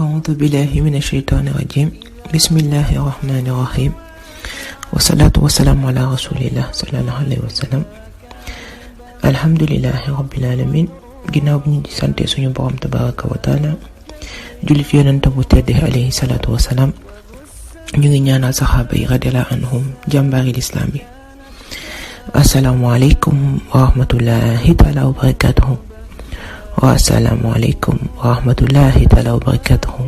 أعوذ بالله من الشيطان الرجيم بسم الله الرحمن الرحيم والصلاة والسلام على رسول الله صلى الله عليه وسلم الحمد لله رب العالمين ginnaaw bi ñu di sante suñu borom tabaraka wa taala jullit yonent bu tedd alayhi salaatu wasalaam ñu ngi ñaanal saxaaba yi radiyallahu anhum jàmbaari lislaam yi. assalaamu aleykum wa rahmatullahi taala wa barakatuhu. wa assalaamu aleykum wa rahmatullahi taala wa barakatuhu.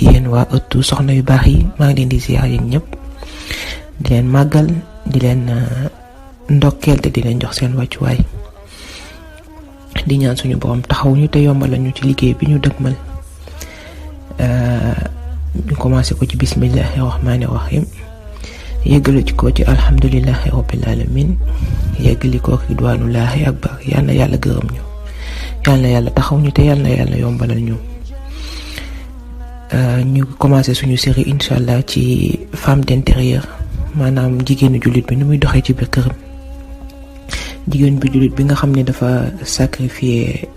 yéen waa ëttu soxna yu baax yi maa ngi leen di ziyaar yéen ñëpp di leen màggal di leen ndokkeel te di leen jox seen wàccuwaay di ñaan suñu borom taxaw ñu te yombal ñu ci liggéey bi ñu dëgmal. ñu commencé ko ci bismillahi rahmani rahim yeggali ci ko ci alhamdulillahi rabbil alamin yeggali ko ridwanullahi akbar. yal na yàlla gërëm ñu, yal na yàlla taxaw ñu te yal na yàlla yombalal ñu. ñu commencé suñu série inshallah ci femme d'intérieur, maanaam jigéenu jullit bi ni muy doxee ci biir këram. jigéen bi jullit bi nga xam ne dafa sacrifier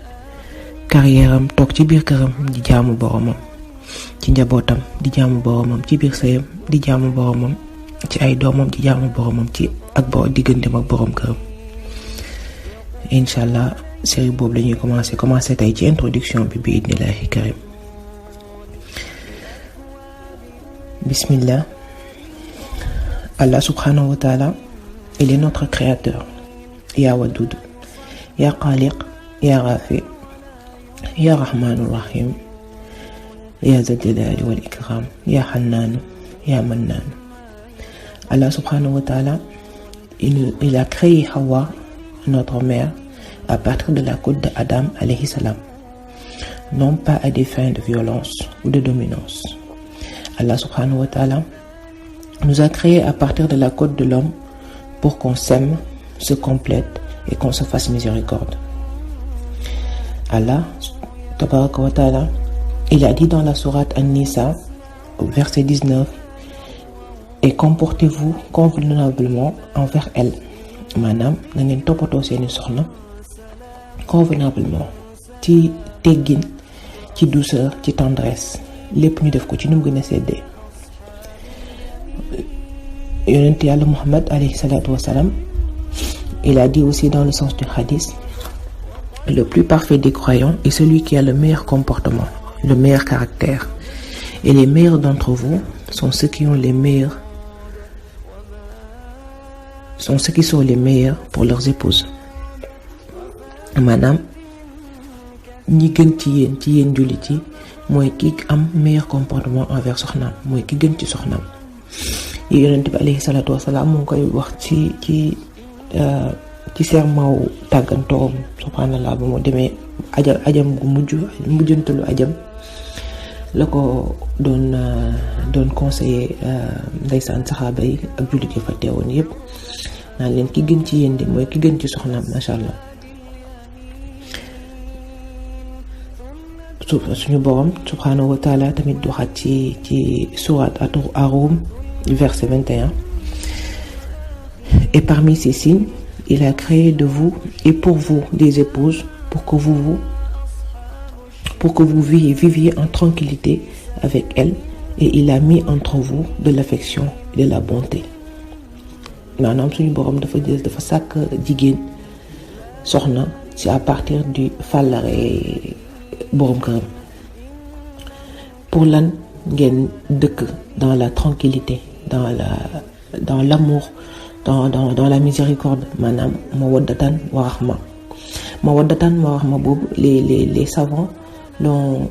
carrière am toog ci biir këram di jaamu boromam ci njabootam, di jaamu boromam ci biir sëyam, di jaamu boromam ci ay doomam, di jaamu boromam ci ak digganteem ak borom këram. inshallah série boobu la ñuy commencé tey ci introduction bi idnillahi karim. bismillah. Allah subhanahu wa ta'ala, il est notre créateur. Ya Wadud, Ya Khaliq, Ya Rafi, Ya Rahman Rahim, Ya Zal Jalali wal Ikram, Ya Hannan, Ya Mannan. Allah subhanahu wa ta'ala, il a créé Hawa, notre mère, à partir de la côte d'Adam alayhi salam, non pas à des fins de violence ou de dominance. Allah subhanahu wa ta'ala nous a créé à partir de la côte de l'homme pour qu'on s'aime, se complète et qu'on se fasse miséricorde. Allah tabaraka wa ta'ala, il a dit dans la sourate An-Nisa au verset 19: et comportez-vous convenablement envers elle. maanaam na ngeen toppatoo seeni soxna convenablement, ci teggin, ci douceur, ci tendresse, lépp ñu def ko ci nu mu gën a seddee. yonent yàlla Muhammad alayhi salaatu wasalaam, il a dit aussi dans le sens du hadith: le plus parfait des croyants est celui qui a le meilleur comportement, le meilleur caractère, et les meilleurs d'entre vous sont ceux qui sont les meilleurs pour leurs épouses. maanaam ñi gën ci yéen jullit yi mooy ki am meilleur comportement envers soxnaam, mooy ki gën ci soxnaam. yonent bi alayhi salaatu wasalaam mu ngi koy wax ci serment wu tàggantoom, subhanallah, ba mu demee ajam gu mujjantalu ajam la ko doon conseiller ndeysaan saxaaba yi ak jullit yi fa teewoon yépp, naan leen ki gën ci yéen de mooy ki gën ci soxnaam, masha Allah. suñu borom subhanahu wa ta'ala tamit waxaat ci sourate Ar-Rum verset 21: et parmi ces signes, il a créé de vous et pour vous des épouses pour que vous viviez en tranquillité avec elles, et il a mis entre vous de l'affection et de la bonté. maanaam suñu borom dafa sàkk jigéen soxna ci à partir du fàllare borom këram. pour lan? ngeen dëkk dans la tranquillité, dans l'amour, dans la miséricorde, maanaam mawaddatan wa rahma. mawaddatan wa rahma boobu les savants l'ont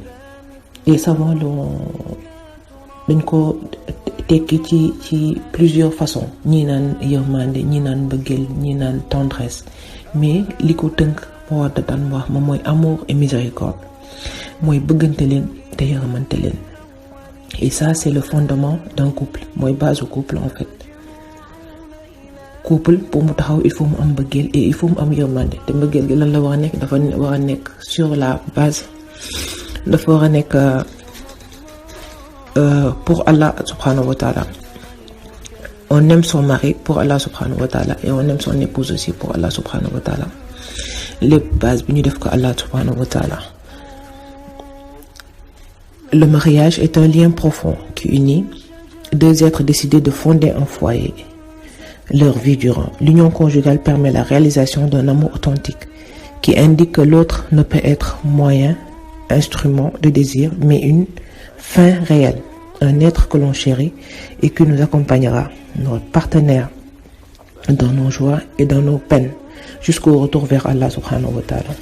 dañ ko tekki ci plusieurs façons. ñii naan yërmande, ñii naan mbëggeel, ñii naan tendresse, mais li ko tënk mawaddatan wa rahma mooy amour et miséricorde, mooy bëggante leen te yërmante leen. et ça c'est le fondement d'un couple, mooy base du couple en fait. couple pour mu taxaw il faut mu am mbëggeel et il faut mu am yërmande. te mbëggeel gi lan la war a nekk? dafa war a nekk sur la base, dafa war a nekk pour Allah subhanahu wa ta'ala. on aime son mari pour Allah subhanahu wa ta'ala et on aime son épouse aussi pour Allah subhanahu wa ta'ala. lépp base bi ñu def ko Allah subhanahu wa ta'ala. Le mariage est un lien profond qui unit deux êtres décidés de fonder un foyer leur vie durant. L'union conjugale permet la réalisation d'un amour authentique qui indique que l'autre ne peut être moyen, instrument de désir, mais une fin réelle, un être que l'on chérit et qui nous accompagnera, notre partenaire, dans nos joies et dans nos peines, jusqu'au retour vers Allah subhanahu wa ta'ala.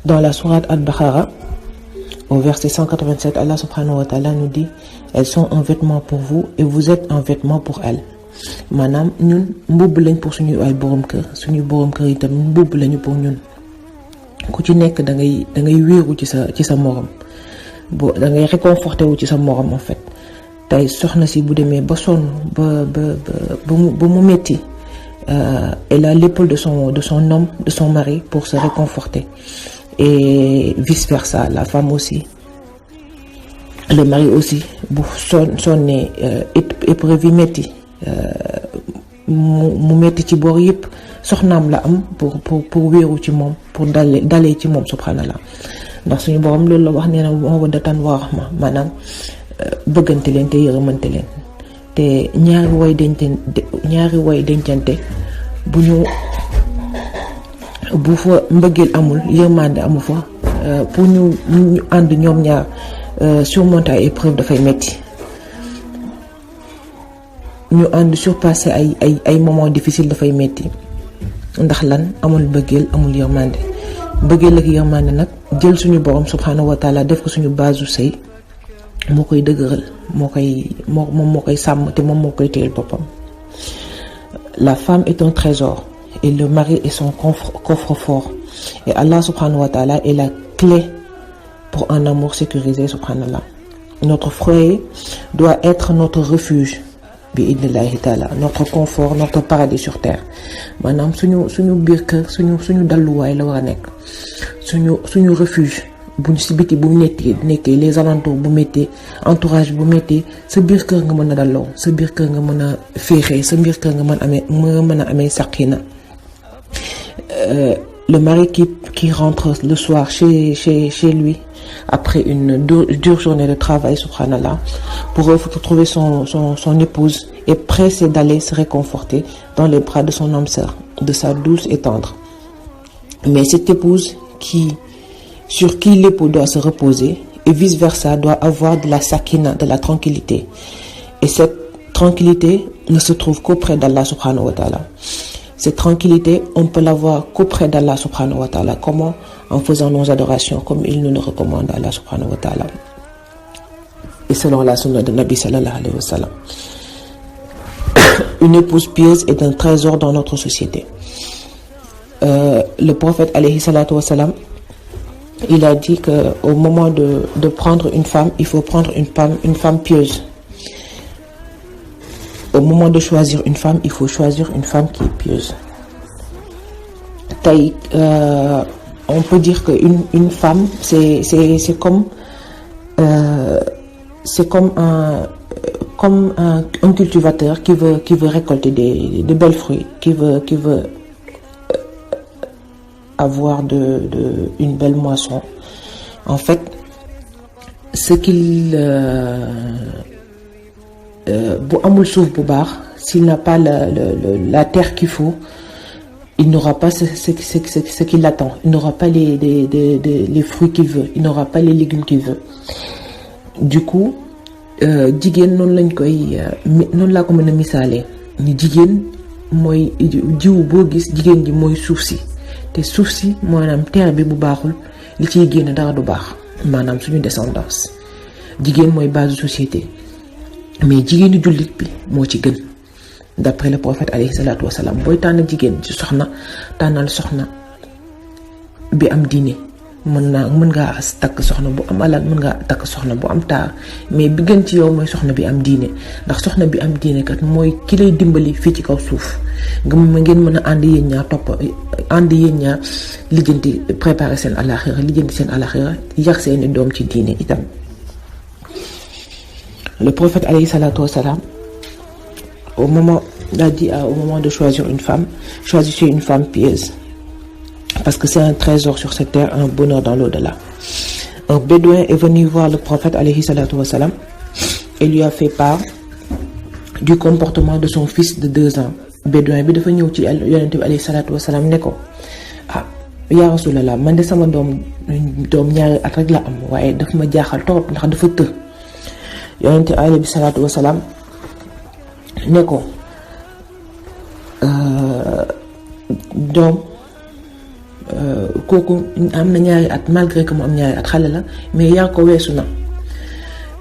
Dans la sourate Al-Baqarah, au verset 187, Allah subhanahu wa ta'ala nous dit: elles sont un vêtement pour vous et vous êtes un vêtement pour elles. Maanaam ñun mbubb lañ pour suñu ay borom kër, suñu borom kër itam mbubb lañu pour ñun. Ku ci nekk da ngay wéeru ci sa morom, da ngay réconforté wu ci sa morom en fait. Tey soxna si bu demee ba sonn ba mu metti, elle a l'épaule de son homme, de son mari pour se réconforter, et vice versa, la femme aussi, le mari aussi bu sonnee épreuve yi metti, mu metti ci bor yëpp, soxnaam la am pour wéeru ci moom, pour dalee ci moom subhanallah. Ndax suñu borom loolu la wax, nee na mawaddatan wa rahma, maanaam bëggante leen te yërëmante leen. Te ñaari way dencante bu fa mbëggeel amul, yërmande amu fa, pour ñu ànd ñoom ñaar surmonter ay épreuve dafay metti. Ñu ànd surpasser ay moments difficiles dafay metti. Ndax lan? Amul mbëggeel, amul yërmande. Mbëggeel ak yërmande nag jël suñu borom subhanahu wa ta'ala def ko suñu base sëy moo koy dëgëral, moo koy sàmm te moom moo koy téyel boppam. La femme est un trésor et le mari est son coffre-fort, et Allah subhanahu wa ta'ala est la clé pour un amour sécurisé subhanallah. Notre foyer doit être notre refuge bi idnillahi ta'ala, notre confort, notre paradis sur terre. Maanaam suñu biir kër, suñu dalluwaay la war a nekk, suñu refuge. Bu ñu si biti bu nekkee les alentours bu méttee, entourage bu méttee, sa biir kër nga mën a dalloo, sa biir kër nga mën a féexee, sa biir kër nga mën a amee saqina. Le mari qui rentre le soir chez lui après une dure journée de travail, subhanallah, pour retrouver son épouse, est pressé d'aller se réconforter dans les bras de son âme sœur, de sa douce et tendre. Mais cette épouse sur qui l'époux doit se reposer, et vice versa, doit avoir de la sakina, de la tranquillité. Et cette tranquillité ne se trouve qu'auprès d'Allah subhanahu wa ta'ala. Cette tranquillité, on peut l'avoir qu'auprès d'Allah subhanahu wa ta'ala. Comment? En faisant nos adorations comme il nous le recommande, Allah subhanahu wa ta'ala, et selon la sunna de Nabi sallallahu alayhi wa sallam. Une épouse pieuse est un trésor dans notre société. Le prophète alayhi salatu wa sallam, il a dit qu'au moment de prendre une femme, il faut prendre une femme pieuse. Au moment de choisir une femme, il faut choisir une femme qui est pieuse. On peut dire qu'une femme, c'est comme un cultivateur qui veut récolter de belles fruits, qui veut avoir une belle moisson. En fait, ce qu'il bu amul suuf bu baax, s'il n'a pas la terre qu'il faut, il n'aura pas ce qu'il attend, il n'aura pas les fruits qu'il veut, il n'aura pas les légumes qu'il veut. Du coup, jigéen noonu laa ko mën a misaalee ni jigéen mooy jiw boo gis, jigéen ji mooy suuf si, te suuf si maanaam terre bi bu baaxul li ciy génn dara du baax, maanaam suñu descendance. Jigéen mooy base société, mais jigéenu jullit bi moo ci gën d'après le prophète alayhi salatu wa salam. Booy tànn jigéen ci soxna, tànnal soxna bi am diine. mën ngaa takk soxna bu am alal, mën ngaa takk soxna bu am taar, mais bi gën ci yow mooy soxna bi am diine. Ndax soxna bi am diine kat mooy ki lay dimbali fii ci kaw suuf, ngeen mën a ànd yéen ñaar lijjanti préparer seen alaxira, yar seeni doom ci diine itam. Le prophète alayhi salatu wa salam, au moment de choisir une femme, choisissez une femme pieuse. parce que c'est un trésor sur cette terre, un bonheur dans l'au-delà. Un bédouin est venu voir le prophète alayhi salatu wassalam et lui a fait part du comportement de son fils de 2 ans. Bédouin bi dafa ñëw ci yonent bi alayhi salatu wassalam ne ko yaa rasulallah, man de sama doom ñaari at rek la am, waaye daf ma jaaxal torop ndax dafa të. yonent alayhi salatu wassalam ne ko doom kooku am na ñaari at, malgré que mu am ñaari at xale la, mais yar ko weesu na.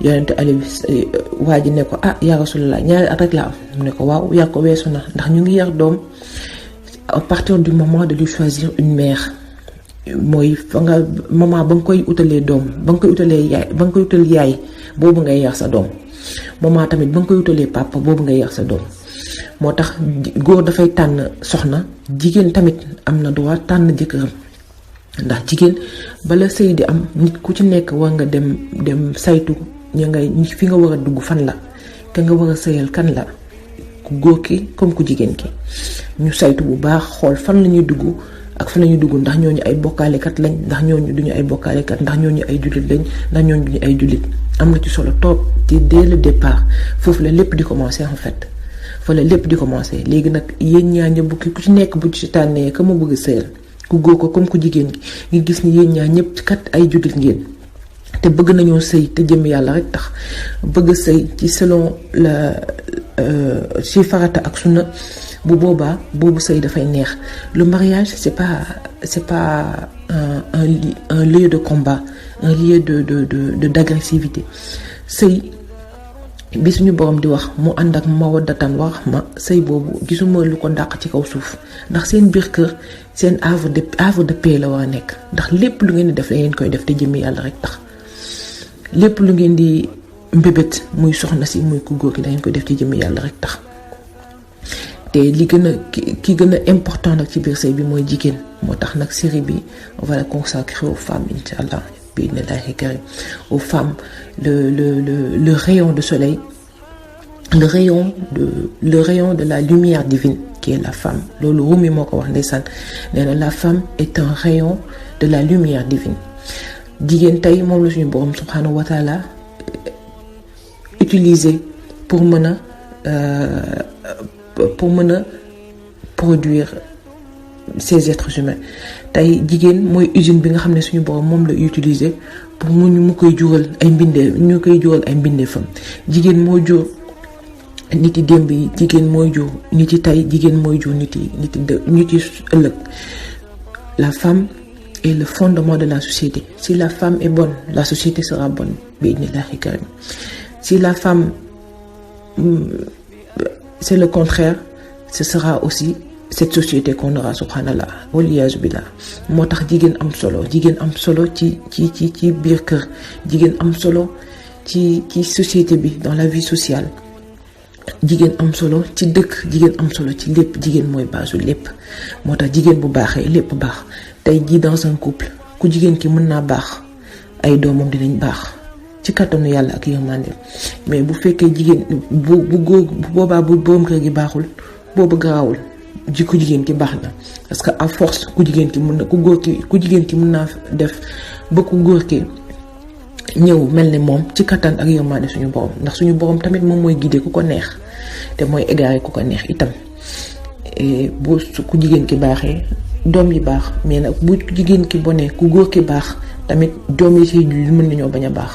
yonent alayhi waa ji ne ko yaa rasulallah, ñaari at rek la am. mu ne ko waaw, yar ko weesu na, ndax ñu ngi yar doom à partir du moment de lui choisir une mère. mooy fa nga moment ba nga koy utalee doom, ba nga koy utalee yaay, ba nga koy utal yaay, boobu ngay yar sa doom. moment tamit ba nga koy utalee papa, boobu ngay yar sa doom. moo tax góor dafay tànn soxna, jigéen tamit am na droit tànn jëkkëram. ndax jigéen bala sëy di am, nit ku ci nekk war nga dem saytu fi nga war a dugg fan la, ka nga war a sëyal kan la, ku góor ki comme ku jigéen ki. ñu saytu bu baax, xool fan la ñuy dugg ak fan la ñuy dugg, ndax ñooñu ay bokkaalekat lañ, ndax ñooñu duñu ay bokkaalekat, ndax ñooñu ay jullit lañ, ndax ñooñu duñu ay jullit. am na ci solo toog ci dès le départ, foofu la lépp di commencer en fait. fa la lépp di commencer. léegi nag yéen ñaar ñëpp ku ci nekk bu ci tànnee ka mu bëgg sëyal, ku góor ko comme ku jigéen gi, ngi gis ni yéen ñaar ñëpp kat ay jullit ngeen, te bëgg nañoo sëy te jëm yàlla rek tax, bëgg sëy ci selon la ci farata ak sunna, bu boobaa boobu sëy dafay neex. Le mariage c'est pas un lieu de combat, un lieu d'agressivité. sëy bi suñu borom di wax mu ànd ak mawaddatan wa rahma, sëy boobu gisuma lu ko dàq ci kaw suuf, ndax seen biir kër seen havre de paix la war a nekk. ndax lépp lu ngeen di def da ngeen koy def te jëmmi yàlla rek tax. lépp lu ngeen di mbébét, muy soxna si muy ku góor ki, da ngeen koy def ci jëmmi yàlla rek tax. te li gën a ki gën a important nag ci biir sëy bi mooy jigéen. moo tax nag série bi on va la consacrer aux femmes, inch'Allah bi'idhnillahi karim. aux femmes, le rayon de soleil, le rayon de la lumière divine qui est la femme. loolu Rumi moo ko wax ndeysaan, nee na la femme est un rayon de la lumière divine. jigéen tey moom la suñu borom subhanahu wa taala utiliser pour mën a produire ces êtres humains. tey jigéen mooy usine bi nga xam ne suñu borom moom la utiliser pour mu koy jural ay mbindeefam. jigéen moo jur nit yi démb yi, jigéen mooy jur nit yi tey, jigéen mooy jur nit yi ëllëg. la femme est le fondement de la société. Si la femme est bonne, la société sera bonne. Bi'idhnillahi karim. Si la femme c'est le contraire, ce sera aussi cette société qu'on aura, subhanallah waliyasu billah. moo tax jigéen am solo ci biir kër, jigéen am solo ci société bi, dans la vie sociale. jigéen am solo ci dëkk, jigéen am solo ci lépp. jigéen mooy baasu lépp. moo tax jigéen bu baaxee lépp baax. tey jii dans un couple, ku jigéen ki mën naa baax, ay doomam dinañ baax ci kattanu yàlla ak yërmande. mais bu fekkee jigéen bu boobaa bu borom kër gi baaxul, boobu garaawul, ku jigéen ki baax na. parce que à force ku jigéen ki mën naa def ba ku góor ki ñëw mel ne moom ci kattan ak yërmande suñu borom. ndax suñu borom tamit moom mooy guider ku ko neex, te mooy égarer ku ko neex itam. bu ku jigéen ki baaxee, doom yi baax. mais nag bu jigéen ki bonee, ku góor ki baax tamit, doom yi ci mën nañoo bañ a baax,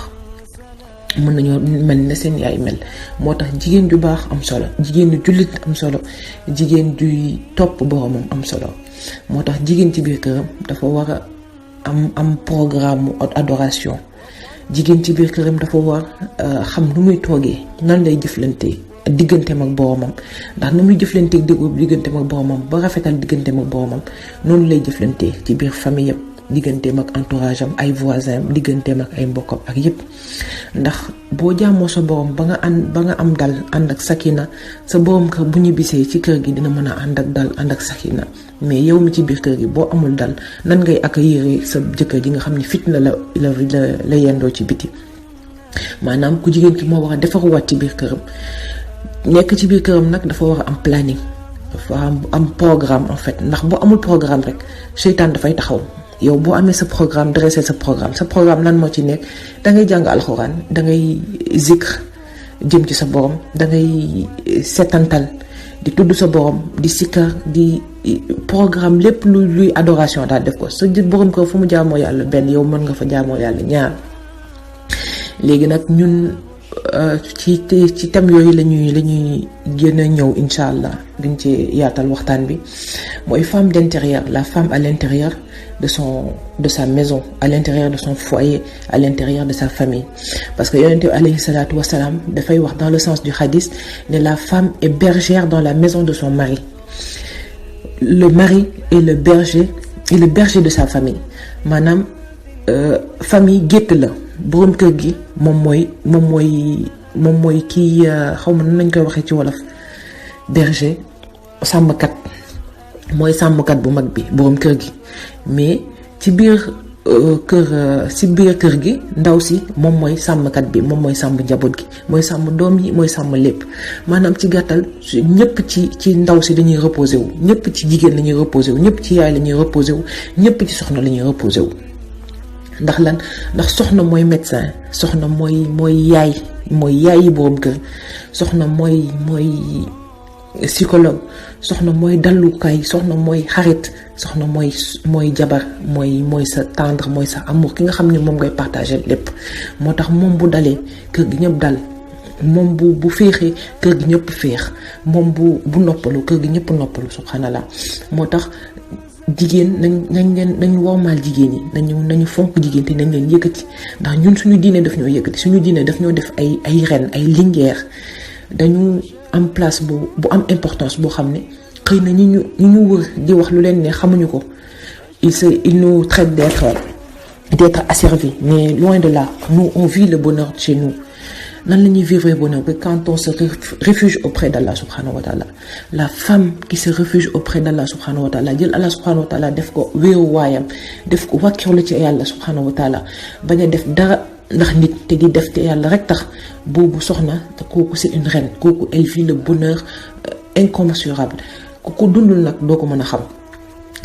mën nañoo mel ne seen yaay mel. moo tax jigéen ju baax am solo, jigéen ju jullit am solo, jigéen juy topp boromam am solo. moo tax jigéen ci biir këram dafa war a am programme adoration. jigéen ci biir këram dafa war xam nu muy toogee, nan lay jëflante digganteem ak boromam. ndax nu muy jëflante digganteem ak boromam ba rafetal digganteem ak boromam, noonu lay jëflante ci biir famille yëpp, digganteem ak entourage am, ay voisins am, digganteem ak ay mbokkam ak yëpp. ndax boo jaamoo sa borom ba nga am dal, ànd ak sakina, sa borom kër bu ñu bisee ci kër gi dina mën a ànd ak dal, ànd ak sakina. mais yow mi ci biir kër gi boo amul dal, nan ngay accueillir sa jëkkër ji nga xam ne fitna la yendoo ci biti. maanaam ku jigéen ki moo war a defaruwaat ci biir këram. nekk ci biir këram nag dafa war a am planning. dafa am programme en fait, ndax boo amul programme rek seytaan dafay taxaw. yow boo amee sa programme dressé sa programme lan moo ci nekk da ngay jàng alxuraan, da ngay zikr jëm ci sa borom, da ngay setantal di tudd sa borom, di sikkar, di programme lépp luy adoration daal def ko sa borom ko fu mu jaamoo yàlla benn, yow mën nga fa jaamoo yàlla ñaar. léegi nag ñun ci thème yooyu la ñuy gën a ñëw incha allah gën ci yaatal waxtaan bi. mooy femme d'intérieur, la femme à l'intérieur de sa maison, à l'intérieur de son foyer, à l'intérieur de sa famille. Parce que yonent bi alayhi salaatu wasalaam dafay wax dans le sens du hadith ne la femme est bergère dans la maison de son mari. Le mari est le berger de sa famille. maanaam famille gétt la, boroom kër gi moom mooy kii xaw ma nan lañ koy waxee ci wolof, berger, sàmmkat, mooy sàmmkat bu mag bi, boroom kër gi. mais ci biir kër gi ndaw si moom mooy sàmmkat bi, moom mooy sàmm njaboot gi, mooy sàmm doom yi, mooy sàmm lépp. maanaam ci gàttal ñëpp ci ndaw si dañuy reposé wu, ñëpp ci jigéen la ñuy reposé wu, ñëpp ci yaay la ñuy reposé wu, ñëpp ci soxna la ñuy reposé wu. ndax lan? ndax soxna mooy médecin, soxna mooy yaay yi boroom kër, soxna mooy psychologue, soxna mooy dallukaay, soxna mooy xarit, soxna mooy jabar, mooy sa tendre, mooy sa amour, ki nga xam ne moom ngay partager lépp. moo tax moom bu dalee kër gi ñëpp dal, moom bu féexee kër gi ñëpp féex, moom bu noppalu kër gi ñëpp noppalu. subhanallah. moo tax jigéen nañ wormaal jigéen ñi, nañu fonk jigéen te nañ leen yëkkati, ndax ñun suñu diine daf ñoo yëkkati, suñu diine daf ñoo def ay reine, ay linguère. dañu am place bu am importance boo xam ne xëy na ñi ñu wër di wax lu leen ne xamuñu ko. il nous traite d'être asservis, mais loin de là. Nous on vit le bonheur chez nous. nan la ñuy vivre bonheur bi quand on se réfugie auprès d'Allah subhanahu wa ta'ala. La femme qui se réfugie auprès d'Allah subhanahu wa ta'ala, jël Allah subhanahu wa ta'ala def ko wéeru waayam, def ko wàkkirlu ci yàlla subhanahu wa ta'ala, bañ a def dara ndax nit te di def te yàlla rek tax, boobu soxna te kooku c'est une reine, kooku elle vit le bonheur incommensurable. ku ko dundul nag doo ko mën a xam.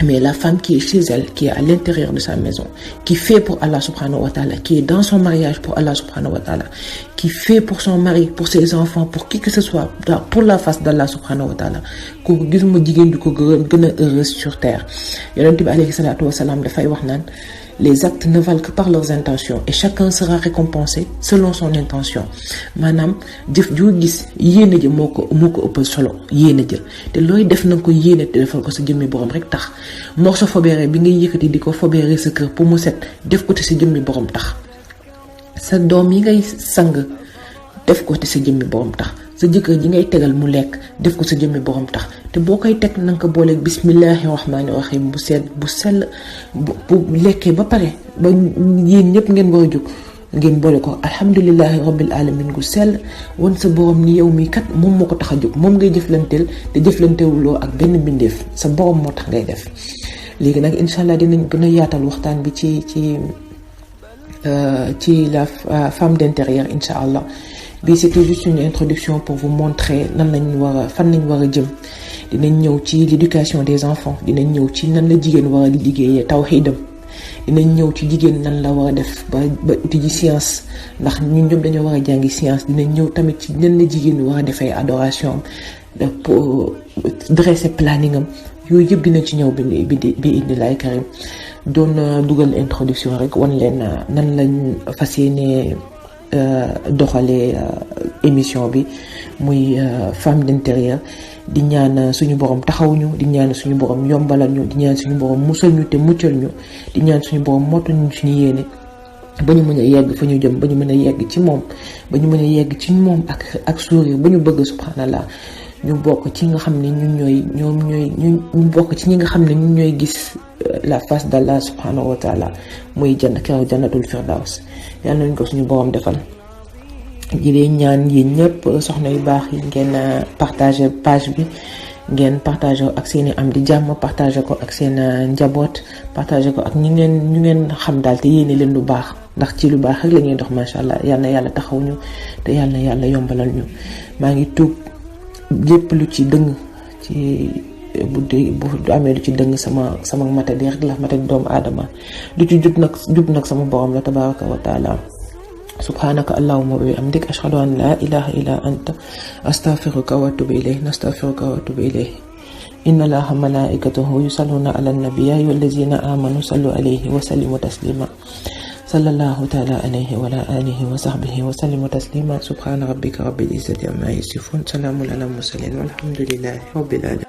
Mais la femme qui est chez elle, qui est à l'intérieur de sa maison, qui fait pour Allah subhanahu wa ta'ala, qui est dans son mariage pour Allah subhanahu wa ta'ala, qui fait pour son mari, pour ses enfants, pour qui que ce soit, pour la face d'Allah subhanahu wa ta'ala, kooku gisuma jigéen du ko gën a heureuse sur terre. Yonent bi alayhi salaatu wa salaam dafay wax naan les actes ne valent que par leurs intentions et chacun sera récompensé selon son intention. maanaam jëf joo gis yéene ja moo ko ëppal solo, yéene ja te looy def na nga ko yéene te defal ko sa jëmmi borom rek tax. morceau fobeere bi ngay yëkkati di ko fobeere sa kër pour mu set, def ko te sa jëmmi borom tax. sa doom yi ngay sang, def ko te sa jëmmi borom tax. sa jëkkër ji ngay tegal mu lekk, def ko sa jëmmi borom tax. te boo koy teg na nga ko booleeg bismillahi rahmaani rahim bu sell bu lekkee ba pare ba yéen ñëpp ngeen war a jóg ngeen boole ko alhamdulillahi rabbil alamin gu sell, wan sa borom ni yow mii kat moom moo ko tax a jóg, moom ngay jëflanteel te jëflantewuloo ak benn mbindeef, sa borom moo tax ngay def. léegi nag incha allah dinañ gën a yaatal waxtaan bi ci la femme d'intérieur incha allah. bi c'était juste une introduction pour vous montrer fan lañ war a jëm. dinañ ñëw ci l'éducation des enfants, dinañ ñëw ci nan la jigéen war a liggéeyee tawhidam, dinañ ñëw ci jigéen nan la war a def ba uti ji science, ndax ñun ñëpp dañoo war a jàngi science. dinañ ñëw tamit ci nan la jigéen war a defee adoration pour dresser planning am, yooyu yëpp dinañ ci ñëw bi indillahi karim. doon dugal introduction rek wan leen nan lañ fas yéene doxalee émission bi muy femme d'intérieur. di ñaan suñu borom taxawuñu, di ñaan suñu borom yombalal ñu, di ñaan suñu borom musal ñu te muccal ñu, di ñaan suñu borom motal ñu suñu yéene ba ñu mën a yegg fa ñu jëm, ba ñu mën a yegg ci moom, ba ñu mën a yegg ci moom ak sourire ba ñu bëgg subhanallah. ñu bokk ci nga xam ne ñu bokk ci ñi nga xam ne ñun ñooy gis la face d'Allah subhanahu wa ta'ala muy jannatul firdaws. yàlla nañ ko suñu borom defal. di leen ñaan yéen ñëpp soxna yu baax yi ngeen partager page bi, ngeen partager ak seeni am di jàmm, partager ko ak seen njaboot, partager ko ak ñu ngeen xam daal te yéene leen lu baax, ndax ci lu baax rek la ñuy dox macha allah. yal na yàlla taxaw ñu te yal na yàlla yombalal ñu. maa ngi tuub lépp lu ci dëng ci bu amee lu ci dëng sama matadi rek la matadi doomu aadama lu ci jub nag sama borom la tabaraka wa taala. subhanaka allahumma wa bihamdik ashhadu an la ilaha illa anta astaghfiruka wa atubu ilayk nastaghfiruka wa atubu ilayk. inna allaha malaikatahu yusalluna ala nabi ya ayyuhallazina amanu sallu alayhi wa sallimu taslima. sallallahu ta'ala alayhi wa ala alihi wa sahbihi wa sallimu taslima. subhana rabbika rabbil izzati amma yasifun. salamun ala mursalin walhamdulillahi rabbil alamin.